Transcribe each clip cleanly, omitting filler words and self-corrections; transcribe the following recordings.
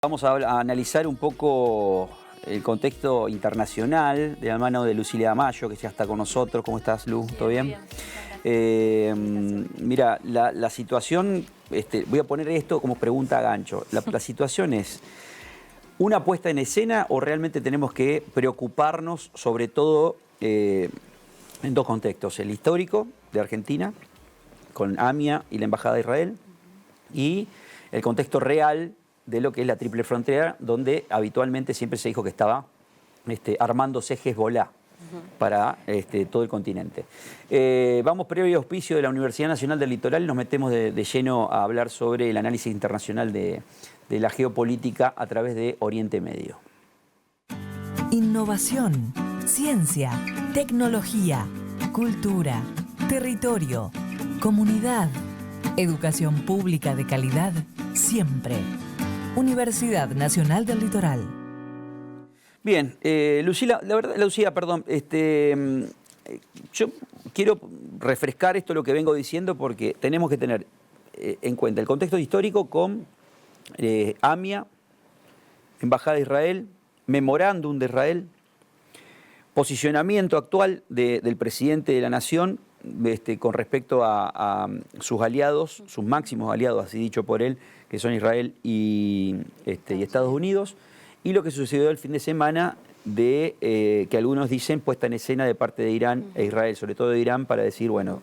Vamos a analizar un poco el contexto internacional de la mano de Lucila D'Amayo, que ya está con nosotros. ¿Cómo estás, Lu? ¿Todo bien? Mira, la situación, voy a poner esto como pregunta a gancho. La situación es una puesta en escena o realmente tenemos que preocuparnos sobre todo en dos contextos. El histórico de Argentina, con AMIA y la Embajada de Israel, y el contexto real de lo que es la Triple Frontera, donde habitualmente siempre se dijo que estaba armándose Hezbollah para todo el continente. Vamos, previo auspicio de la Universidad Nacional del Litoral, nos metemos de lleno a hablar sobre el análisis internacional de la geopolítica a través de Oriente Medio. Innovación, ciencia, tecnología, cultura, territorio, comunidad, educación pública de calidad, siempre. Universidad Nacional del Litoral. Bien, Lucila, perdón, yo quiero refrescar esto lo que vengo diciendo porque tenemos que tener en cuenta el contexto histórico con AMIA, Embajada de Israel, memorándum de Israel, posicionamiento actual del presidente de la Nación con respecto a sus aliados, sus máximos aliados, así dicho por él, que son Israel y Estados Unidos, y lo que sucedió el fin de semana de que algunos dicen puesta en escena de parte de Irán e Israel, sobre todo de Irán, para decir, bueno,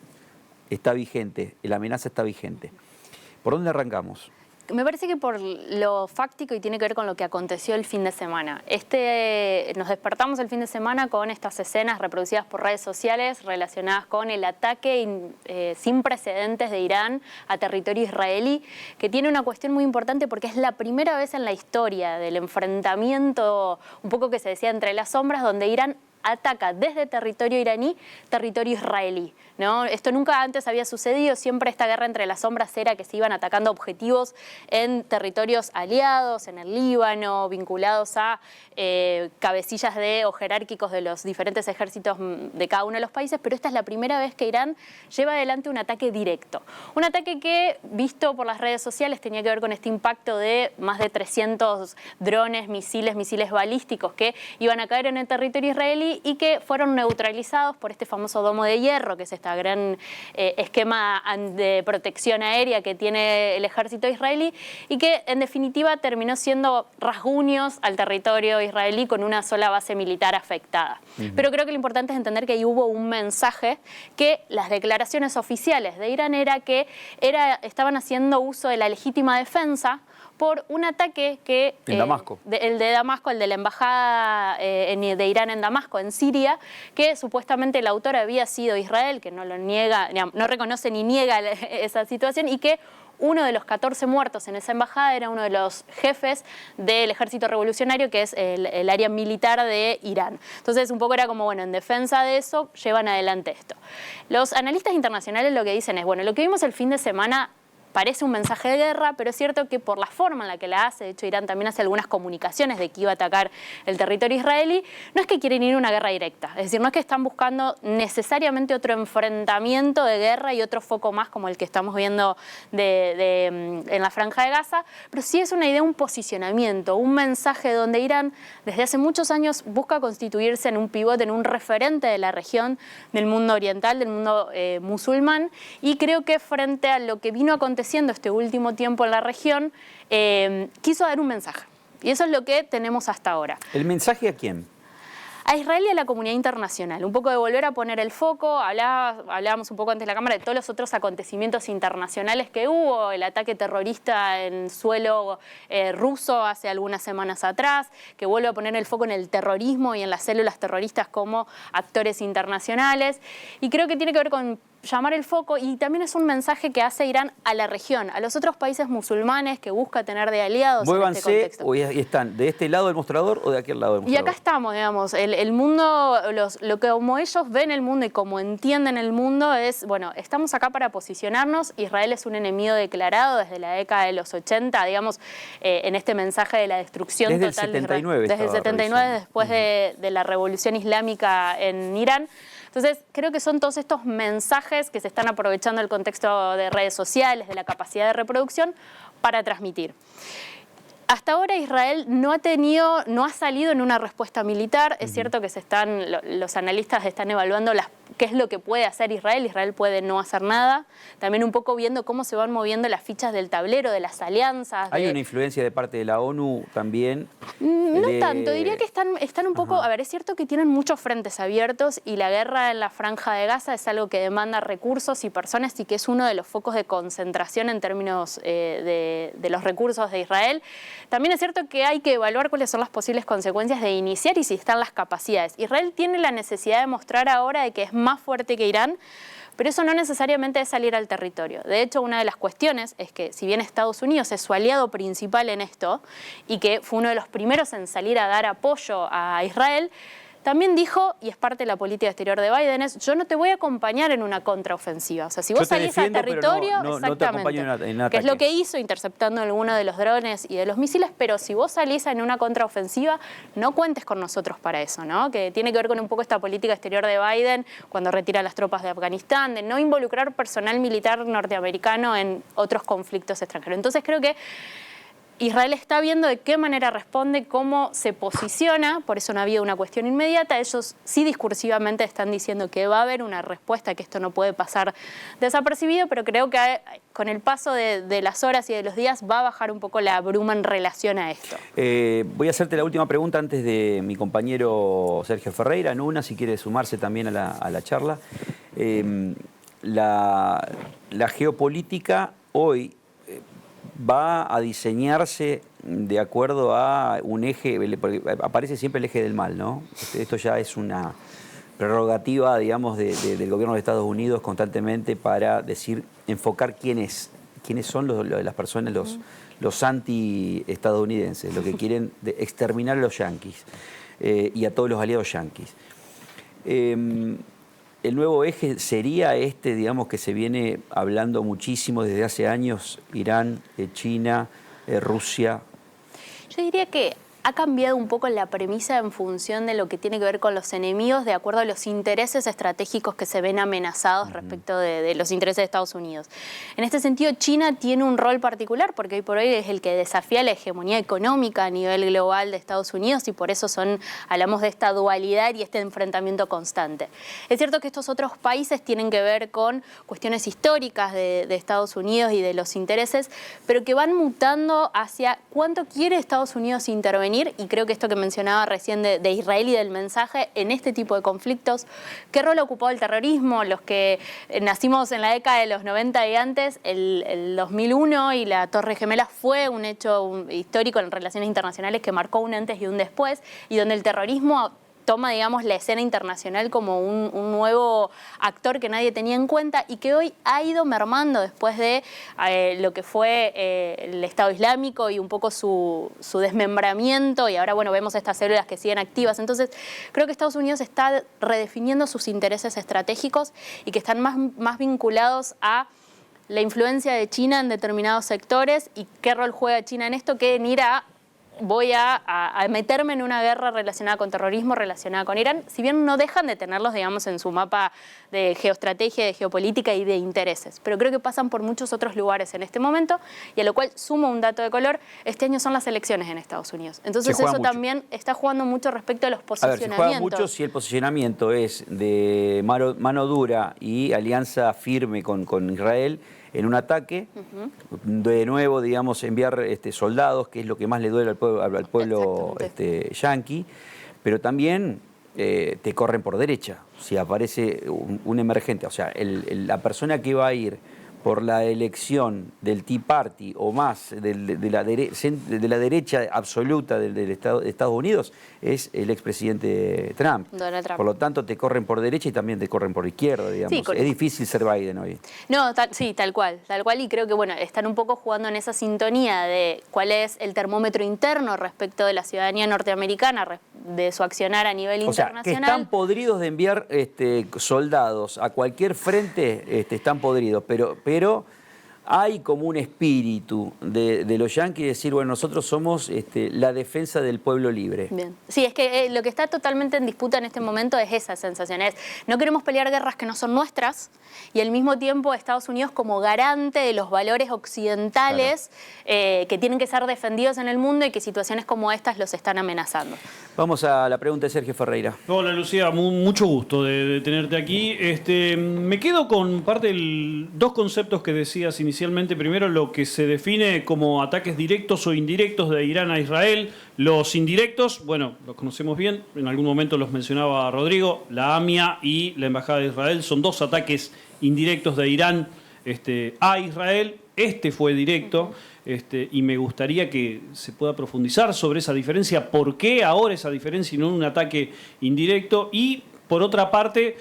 está vigente, la amenaza está vigente. ¿Por dónde arrancamos? Me parece que por lo fáctico y tiene que ver con lo que aconteció el fin de semana. Nos despertamos el fin de semana con estas escenas reproducidas por redes sociales relacionadas con el ataque sin precedentes de Irán a territorio israelí, que tiene una cuestión muy importante porque es la primera vez en la historia del enfrentamiento, un poco que se decía entre las sombras, donde Irán ataca desde territorio iraní, territorio israelí, ¿no? Esto nunca antes había sucedido, siempre esta guerra entre las sombras era que se iban atacando objetivos en territorios aliados, en el Líbano, vinculados a cabecillas o jerárquicos de los diferentes ejércitos de cada uno de los países, pero esta es la primera vez que Irán lleva adelante un ataque directo. Un ataque que, visto por las redes sociales, tenía que ver con este impacto de más de 300 drones, misiles balísticos que iban a caer en el territorio israelí y que fueron neutralizados por este famoso domo de hierro, que es este gran esquema de protección aérea que tiene el ejército israelí y que en definitiva terminó siendo rasguños al territorio israelí con una sola base militar afectada. Pero creo que lo importante es entender que ahí hubo un mensaje que las declaraciones oficiales de Irán era que estaban haciendo uso de la legítima defensa por un ataque que... En Damasco. El de Damasco, el de la embajada de Irán en Damasco, en Siria, que supuestamente el autor había sido Israel, que no lo niega, no reconoce ni niega esa situación, y que uno de los 14 muertos en esa embajada era uno de los jefes del ejército revolucionario, que es el área militar de Irán. Entonces, un poco era como, bueno, en defensa de eso, llevan adelante esto. Los analistas internacionales lo que dicen es, bueno, lo que vimos el fin de semana parece un mensaje de guerra, pero es cierto que por la forma en la que la hace, de hecho Irán también hace algunas comunicaciones de que iba a atacar el territorio israelí, no es que quieren ir a una guerra directa, es decir, no es que están buscando necesariamente otro enfrentamiento de guerra y otro foco más como el que estamos viendo en la Franja de Gaza, pero sí es una idea, un posicionamiento, un mensaje donde Irán desde hace muchos años busca constituirse en un pivote, en un referente de la región, del mundo oriental, del mundo musulmán, y creo que frente a lo que vino aconteciendo este último tiempo en la región, quiso dar un mensaje. Y eso es lo que tenemos hasta ahora. ¿El mensaje a quién? A Israel y a la comunidad internacional. Un poco de volver a poner el foco. Hablábamos un poco antes de la Cámara de todos los otros acontecimientos internacionales que hubo. El ataque terrorista en suelo ruso hace algunas semanas atrás, que vuelve a poner el foco en el terrorismo y en las células terroristas como actores internacionales. Y creo que tiene que ver con llamar el foco, y también es un mensaje que hace Irán a la región, a los otros países musulmanes que busca tener de aliados en este contexto. ¿O están de este lado del mostrador o de aquel lado del mostrador? Y acá estamos, digamos, el mundo, lo que como ellos ven el mundo y como entienden el mundo es, bueno, estamos acá para posicionarnos. Israel es un enemigo declarado desde la década de los 80, digamos, en este mensaje de la destrucción desde total el 79 de Israel. Desde el 79, después de la revolución islámica en Irán. Entonces, creo que son todos estos mensajes que se están aprovechando del contexto de redes sociales, de la capacidad de reproducción, para transmitir. Hasta ahora Israel no ha salido en una respuesta militar. Es cierto que los analistas están evaluando qué es lo que puede hacer Israel. Israel puede no hacer nada. También un poco viendo cómo se van moviendo las fichas del tablero, de las alianzas. ¿Hay una influencia de parte de la ONU también? No tanto, diría que están un poco... A ver, es cierto que tienen muchos frentes abiertos y la guerra en la Franja de Gaza es algo que demanda recursos y personas y que es uno de los focos de concentración en términos de los recursos de Israel. También es cierto que hay que evaluar cuáles son las posibles consecuencias de iniciar y si están las capacidades. Israel tiene la necesidad de mostrar ahora de que es más fuerte que Irán, pero eso no necesariamente es salir al territorio. De hecho, una de las cuestiones es que si bien Estados Unidos es su aliado principal en esto y que fue uno de los primeros en salir a dar apoyo a Israel, también dijo, y es parte de la política exterior de Biden, yo no te voy a acompañar en una contraofensiva. O sea, si vos salís al territorio, no te acompaño en ataque. Que es lo que hizo interceptando alguno de los drones y de los misiles, pero si vos salís en una contraofensiva, no cuentes con nosotros para eso, ¿no? Que tiene que ver con un poco esta política exterior de Biden cuando retira las tropas de Afganistán, de no involucrar personal militar norteamericano en otros conflictos extranjeros. Entonces creo que Israel está viendo de qué manera responde, cómo se posiciona, por eso no ha habido una cuestión inmediata. Ellos sí discursivamente están diciendo que va a haber una respuesta, que esto no puede pasar desapercibido, pero creo que con el paso de las horas y de los días va a bajar un poco la bruma en relación a esto. Voy a hacerte la última pregunta antes de mi compañero Sergio Ferreira, Nuna, si quiere sumarse también a la charla. La geopolítica hoy va a diseñarse de acuerdo a un eje, porque aparece siempre el eje del mal, ¿no? Esto ya es una prerrogativa, digamos, del gobierno de Estados Unidos constantemente para enfocar quiénes son las personas, los anti-estadounidenses, los que quieren exterminar a los yanquis y a todos los aliados yanquis. El nuevo eje sería digamos, que se viene hablando muchísimo desde hace años, Irán, China, Rusia. Yo diría que ha cambiado un poco la premisa en función de lo que tiene que ver con los enemigos, de acuerdo a los intereses estratégicos que se ven amenazados respecto de los intereses de Estados Unidos. En este sentido, China tiene un rol particular, porque hoy por hoy es el que desafía la hegemonía económica a nivel global de Estados Unidos y por eso hablamos de esta dualidad y este enfrentamiento constante. Es cierto que estos otros países tienen que ver con cuestiones históricas de Estados Unidos y de los intereses, pero que van mutando hacia cuánto quiere Estados Unidos intervenir. Y creo que esto que mencionaba recién de Israel y del mensaje en este tipo de conflictos, ¿qué rol ha ocupado el terrorismo? Los que nacimos en la década de los 90 y antes, el 2001 y la Torre Gemela fue un hecho histórico en relaciones internacionales que marcó un antes y un después, y donde el terrorismo toma, digamos, la escena internacional como un nuevo actor que nadie tenía en cuenta y que hoy ha ido mermando después de lo que fue el Estado Islámico y un poco su desmembramiento, y ahora, bueno, vemos estas células que siguen activas. Entonces, creo que Estados Unidos está redefiniendo sus intereses estratégicos y que están más vinculados a la influencia de China en determinados sectores y qué rol juega China en esto, que en ir voy a meterme en una guerra relacionada con terrorismo, relacionada con Irán, si bien no dejan de tenerlos, digamos, en su mapa de geoestrategia, de geopolítica y de intereses. Pero creo que pasan por muchos otros lugares en este momento, y a lo cual sumo un dato de color: este año son las elecciones en Estados Unidos. Entonces eso mucho. También está jugando mucho respecto a los posicionamientos. A ver, se juega mucho si el posicionamiento es de mano dura y alianza firme con Israel en un ataque, de nuevo, digamos, enviar soldados, que es lo que más le duele al pueblo yanqui, pero también te corren por derecha, si aparece un emergente. O sea, la persona que va a ir por la elección del Tea Party o más de la derecha absoluta de Estados Unidos es el expresidente Trump. Donald Trump. Por lo tanto, te corren por derecha y también te corren por izquierda, digamos. Sí, es difícil ser Biden hoy. No, sí, tal cual. Y creo que, bueno, están un poco jugando en esa sintonía de cuál es el termómetro interno respecto de la ciudadanía norteamericana, de su accionar a nivel internacional. Que están podridos de enviar soldados a cualquier frente, están podridos, pero hay como un espíritu de los yanquis decir, bueno, nosotros somos la defensa del pueblo libre. Bien. Sí, es que lo que está totalmente en disputa en este momento es esa sensación. No queremos pelear guerras que no son nuestras y al mismo tiempo Estados Unidos como garante de los valores occidentales, claro, que tienen que ser defendidos en el mundo y que situaciones como estas los están amenazando. Vamos a la pregunta de Sergio Ferreira. Hola Lucía, mucho gusto de tenerte aquí. Me quedo con dos conceptos que decías inicialmente. Primero, lo que se define como ataques directos o indirectos de Irán a Israel. Los indirectos, bueno, los conocemos bien, en algún momento los mencionaba Rodrigo, la AMIA y la Embajada de Israel son dos ataques indirectos de Irán a Israel. Este fue directo. Y me gustaría que se pueda profundizar sobre esa diferencia, por qué ahora esa diferencia y no un ataque indirecto. Y por otra parte,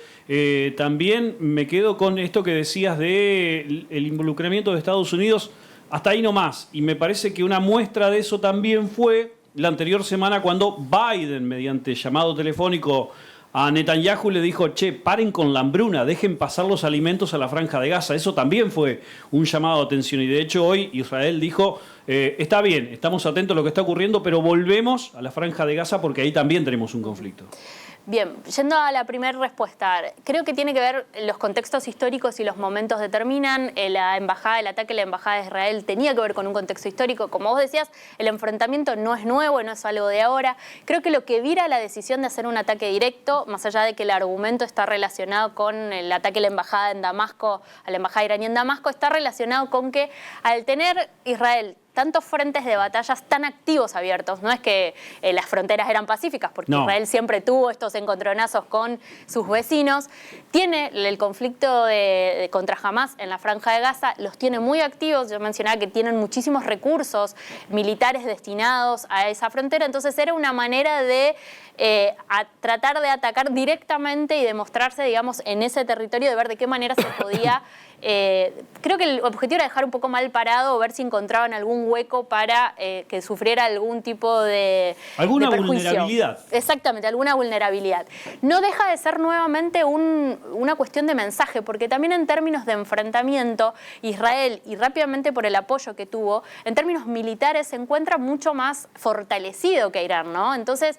también me quedo con esto que decías del involucramiento de Estados Unidos, hasta ahí nomás, y me parece que una muestra de eso también fue la anterior semana cuando Biden, mediante llamado telefónico a Netanyahu, le dijo, che, paren con la hambruna, dejen pasar los alimentos a la Franja de Gaza. Eso también fue un llamado de atención y de hecho hoy Israel dijo, está bien, estamos atentos a lo que está ocurriendo, pero volvemos a la Franja de Gaza porque ahí también tenemos un conflicto. Bien, yendo a la primera respuesta, creo que tiene que ver los contextos históricos y los momentos determinan. El ataque a la Embajada de Israel tenía que ver con un contexto histórico. Como vos decías, el enfrentamiento no es nuevo, no es algo de ahora. Creo que lo que vira la decisión de hacer un ataque directo, más allá de que el argumento está relacionado con el ataque a la Embajada en Damasco, a la Embajada iraní en Damasco, está relacionado con que al tener Israel tantos frentes de batallas tan activos abiertos, no es que las fronteras eran pacíficas, porque no. Israel siempre tuvo estos encontronazos con sus vecinos, tiene el conflicto contra Hamás en la Franja de Gaza, los tiene muy activos. Yo mencionaba que tienen muchísimos recursos militares destinados a esa frontera, entonces era una manera de tratar de atacar directamente y demostrarse, digamos, en ese territorio, de ver de qué manera se podía. Creo que el objetivo era dejar un poco mal parado o ver si encontraban algún hueco para que sufriera algún tipo de vulnerabilidad. Exactamente, alguna vulnerabilidad. No deja de ser nuevamente una cuestión de mensaje, porque también en términos de enfrentamiento, Israel, y rápidamente por el apoyo que tuvo, en términos militares se encuentra mucho más fortalecido que Irán, ¿no? Entonces,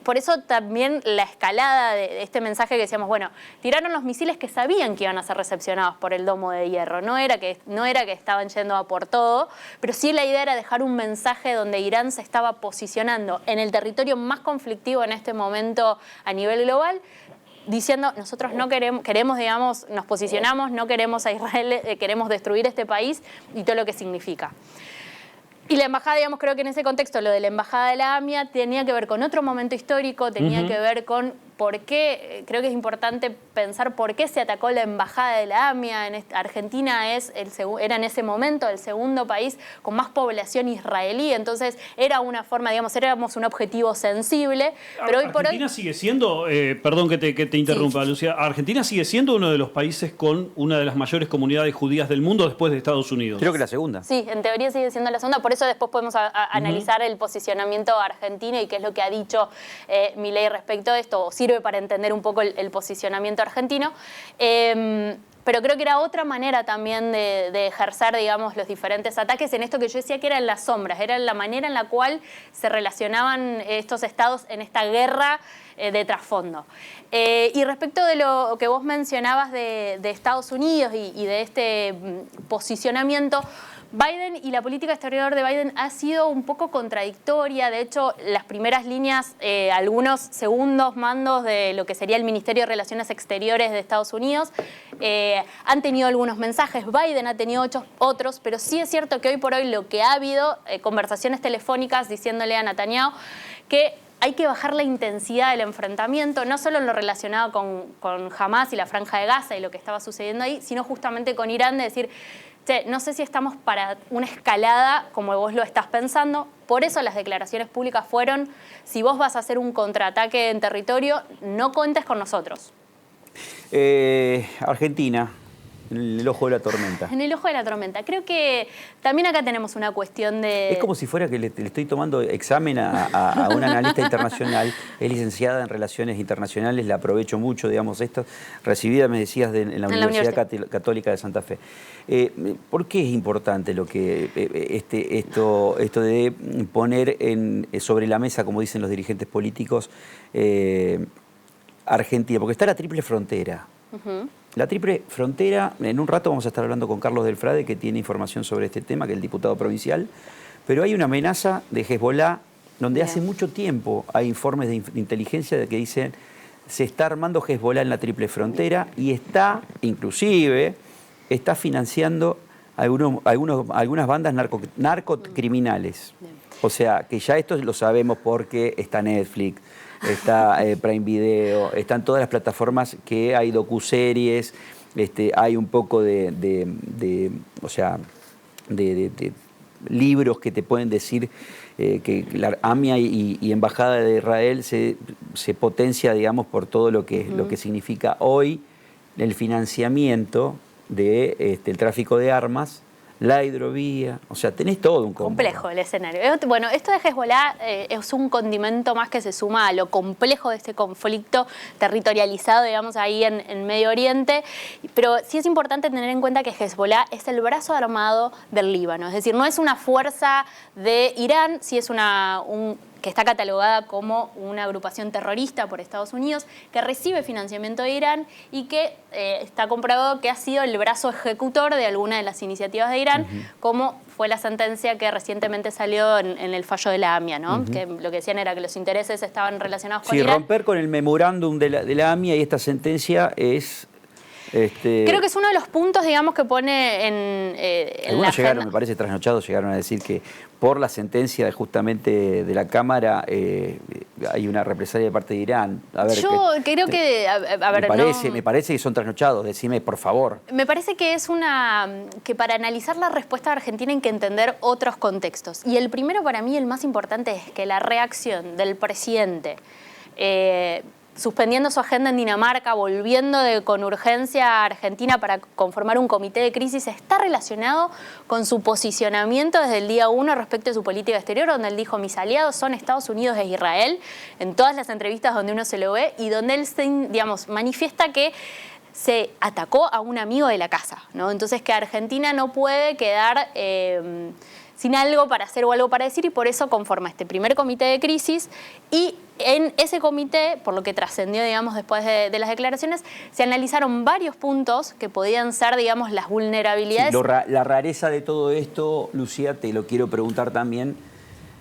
por eso también la escalada de este mensaje que decíamos, bueno, tiraron los misiles que sabían que iban a ser recepcionados por el domo de hierro, no era que estaban yendo a por todo, pero sí la idea era dejar un mensaje donde Irán se estaba posicionando en el territorio más conflictivo en este momento a nivel global, diciendo, nosotros no queremos, digamos, nos posicionamos, no queremos a Israel, queremos destruir este país y todo lo que significa. Y la embajada, digamos, creo que en ese contexto, lo de la embajada de la AMIA tenía que ver con otro momento histórico, tenía que ver con por qué, creo que es importante pensar por qué se atacó la embajada de la AMIA. Argentina era en ese momento el segundo país con más población israelí, entonces era una forma, digamos, éramos un objetivo sensible. Pero hoy por hoy Argentina sigue siendo, perdón que te interrumpa, sí. Lucía, Argentina sigue siendo uno de los países con una de las mayores comunidades judías del mundo después de Estados Unidos. Creo que la segunda. Sí, en teoría sigue siendo la segunda, por eso después podemos analizar el posicionamiento argentino y qué es lo que ha dicho Milei respecto a esto, o sirve para entender un poco el posicionamiento argentino. Pero creo que era otra manera también de ejercer, digamos, los diferentes ataques en esto que yo decía que era en las sombras, era la manera en la cual se relacionaban estos estados en esta guerra de trasfondo. Y respecto de lo que vos mencionabas de Estados Unidos y de este posicionamiento, Biden y la política exterior de Biden ha sido un poco contradictoria. De hecho, las primeras líneas, algunos segundos mandos de lo que sería el Ministerio de Relaciones Exteriores de Estados Unidos, han tenido algunos mensajes. Biden ha tenido otros, pero sí es cierto que hoy por hoy lo que ha habido, conversaciones telefónicas diciéndole a Netanyahu que hay que bajar la intensidad del enfrentamiento, no solo en lo relacionado con Hamás y la Franja de Gaza y lo que estaba sucediendo ahí, sino justamente con Irán, de decir, no sé si estamos para una escalada como vos lo estás pensando. Por eso las declaraciones públicas fueron, si vos vas a hacer un contraataque en territorio, no cuentes con nosotros. Argentina. En el ojo de la tormenta. En el ojo de la tormenta. Creo que también acá tenemos una cuestión de... Es como si fuera que le estoy tomando examen a una analista internacional, es licenciada en Relaciones Internacionales, la aprovecho mucho, digamos, esto, recibida, me decías, en la Universidad Católica de Santa Fe. ¿Por qué es importante lo que esto de poner sobre la mesa, como dicen los dirigentes políticos, Argentina? Porque está la triple frontera. La triple frontera, en un rato vamos a estar hablando con Carlos Delfrade, que tiene información sobre este tema, que es el diputado provincial, pero hay una amenaza de Hezbollah, donde hace mucho tiempo hay informes de inteligencia de que dicen se está armando Hezbollah en la triple frontera y está financiando algunas bandas narcocriminales. O sea, que ya esto lo sabemos porque está Netflix, está Prime Video, están todas las plataformas que hay docuseries, hay un poco de libros que te pueden decir que la AMIA y Embajada de Israel se potencia, digamos, por todo lo que significa hoy el financiamiento del tráfico de armas, la hidrovía, o sea, tenés todo un complejo el escenario. Bueno, esto de Hezbollah es un condimento más que se suma a lo complejo de este conflicto territorializado, digamos, ahí en Medio Oriente, pero sí es importante tener en cuenta que Hezbollah es el brazo armado del Líbano, es decir, no es una fuerza de Irán, sí es que está catalogada como una agrupación terrorista por Estados Unidos, que recibe financiamiento de Irán y que está comprobado que ha sido el brazo ejecutor de alguna de las iniciativas de Irán, como fue la sentencia que recientemente salió en el fallo de la AMIA, ¿no? Que lo que decían era que los intereses estaban relacionados con Irán. Romper con el memorándum de la AMIA y esta sentencia es... Creo que es uno de los puntos, digamos, que pone en algunos llegaron, me parece, trasnochados, llegaron a decir que por la sentencia justamente de la Cámara hay una represalia de parte de Irán. A ver, yo creo que... me parece que son trasnochados, decime, por favor. Me parece que que para analizar la respuesta de Argentina hay que entender otros contextos. Y el primero, para mí, el más importante, es que la reacción del presidente... suspendiendo su agenda en Dinamarca, volviendo con urgencia a Argentina para conformar un comité de crisis, está relacionado con su posicionamiento desde el día 1 respecto de su política exterior, donde él dijo: mis aliados son Estados Unidos e Israel, en todas las entrevistas donde uno se lo ve, y donde él, digamos, manifiesta que se atacó a un amigo de la casa, ¿no? Entonces, que Argentina no puede quedar... sin algo para hacer o algo para decir, y por eso conforma este primer comité de crisis. Y en ese comité, por lo que trascendió, digamos, después de las declaraciones, se analizaron varios puntos que podían ser, digamos, las vulnerabilidades. Sí, la rareza de todo esto, Lucía, te lo quiero preguntar también,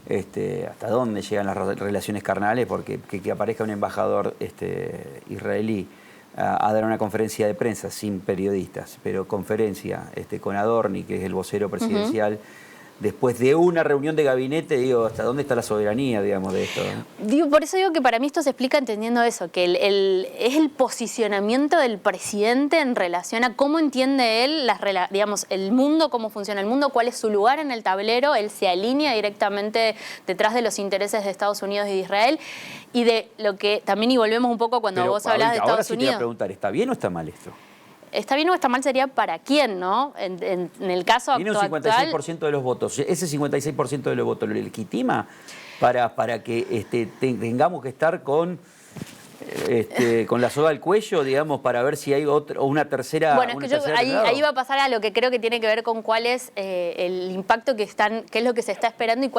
¿hasta dónde llegan las relaciones carnales? Porque que aparezca un embajador israelí a dar una conferencia de prensa sin periodistas, pero conferencia con Adorni, que es el vocero presidencial, después de una reunión de gabinete, digo, ¿hasta dónde está la soberanía, digamos, de esto? Por eso digo que para mí esto se explica entendiendo eso, que es el posicionamiento del presidente en relación a cómo entiende él, digamos, el mundo, cómo funciona el mundo, cuál es su lugar en el tablero. Él se alinea directamente detrás de los intereses de Estados Unidos y de Israel, y de lo que también, y volvemos un poco cuando vos hablás de Estados Unidos. Ahora sí te voy a preguntar, ¿está bien o está mal esto? ¿Está bien o está mal? Sería para quién, ¿no? En el caso actual... Tiene un 56% de los votos. ¿Ese 56% de los votos lo legitima para que tengamos que estar con la soga al cuello, digamos, para ver si hay una tercera... Bueno, es que ahí va a pasar a lo que creo que tiene que ver con cuál es el impacto qué es lo que se está esperando y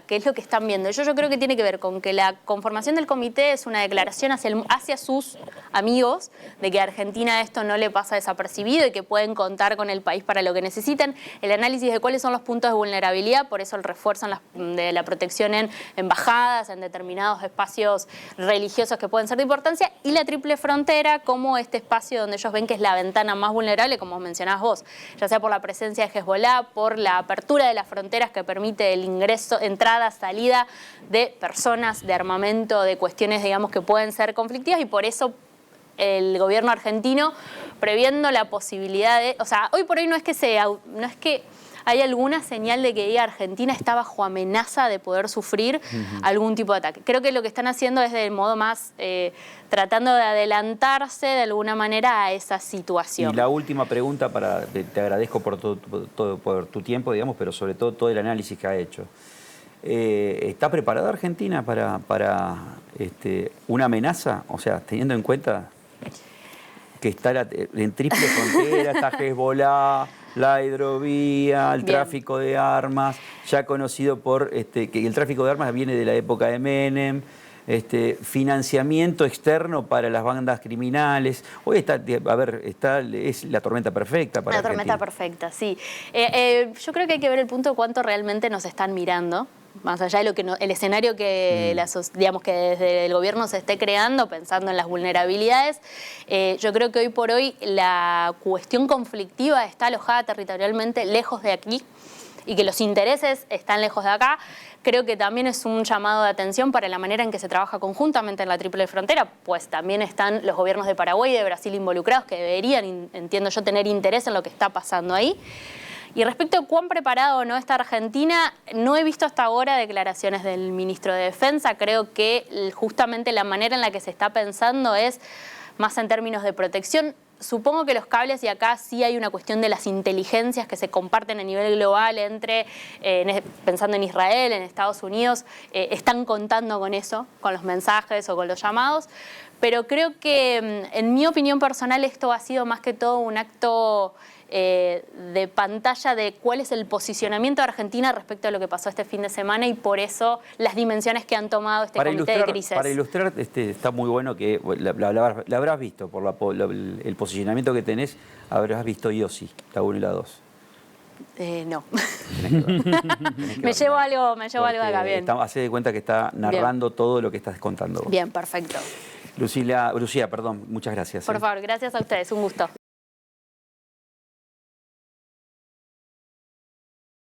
qué es lo que están viendo. Yo creo que tiene que ver con que la conformación del comité es una declaración hacia sus amigos de que a Argentina esto no le pasa desapercibido y que pueden contar con el país para lo que necesiten. El análisis de cuáles son los puntos de vulnerabilidad, por eso el refuerzo de la protección en embajadas, en determinados espacios religiosos que pueden ser de importancia, y la triple frontera como este espacio donde ellos ven que es la ventana más vulnerable, como mencionabas vos, ya sea por la presencia de Hezbollah, por la apertura de las fronteras que permite el ingreso, entrada, salida de personas, de armamento, de cuestiones, digamos, que pueden ser conflictivas, y por eso el gobierno argentino, previendo la posibilidad de... O sea, hoy por hoy no es que ¿hay alguna señal de que diga Argentina está bajo amenaza de poder sufrir algún tipo de ataque? Creo que lo que están haciendo es del modo más tratando de adelantarse de alguna manera a esa situación. Y la última pregunta, te agradezco por por tu tiempo, digamos, pero sobre todo el análisis que ha hecho. ¿Está preparada Argentina para una amenaza? O sea, teniendo en cuenta que está en triple frontera, está Hezbollah, la hidrovía, el tráfico de armas, ya conocido por que el tráfico de armas viene de la época de Menem, financiamiento externo para las bandas criminales. Hoy es la tormenta perfecta para Argentina. La tormenta perfecta, sí. Yo creo que hay que ver el punto de cuánto realmente nos están mirando, más allá de lo que el escenario que, digamos, que desde el gobierno se esté creando, pensando en las vulnerabilidades. Yo creo que hoy por hoy la cuestión conflictiva está alojada territorialmente lejos de aquí y que los intereses están lejos de acá. Creo que también es un llamado de atención para la manera en que se trabaja conjuntamente en la triple frontera, pues también están los gobiernos de Paraguay y de Brasil involucrados que deberían, entiendo yo, tener interés en lo que está pasando ahí. Y respecto a cuán preparado o no está Argentina, no he visto hasta ahora declaraciones del ministro de Defensa. Creo que justamente la manera en la que se está pensando es más en términos de protección. Supongo que los cables, y acá sí hay una cuestión de las inteligencias que se comparten a nivel global entre, pensando en Israel, en Estados Unidos, están contando con eso, con los mensajes o con los llamados. Pero creo que, en mi opinión personal, esto ha sido más que todo un acto de pantalla de cuál es el posicionamiento de Argentina respecto a lo que pasó este fin de semana y por eso las dimensiones que han tomado este comité de crisis. Para ilustrar, está muy bueno que la habrás visto, por el posicionamiento que tenés, habrás visto Yossi, la 1 y la 2. No. Me llevo algo de acá, bien. Hacé de cuenta que está narrando todo lo que estás contando vos. Bien, perfecto. Lucía, perdón, muchas gracias. Por favor, gracias a ustedes, un gusto.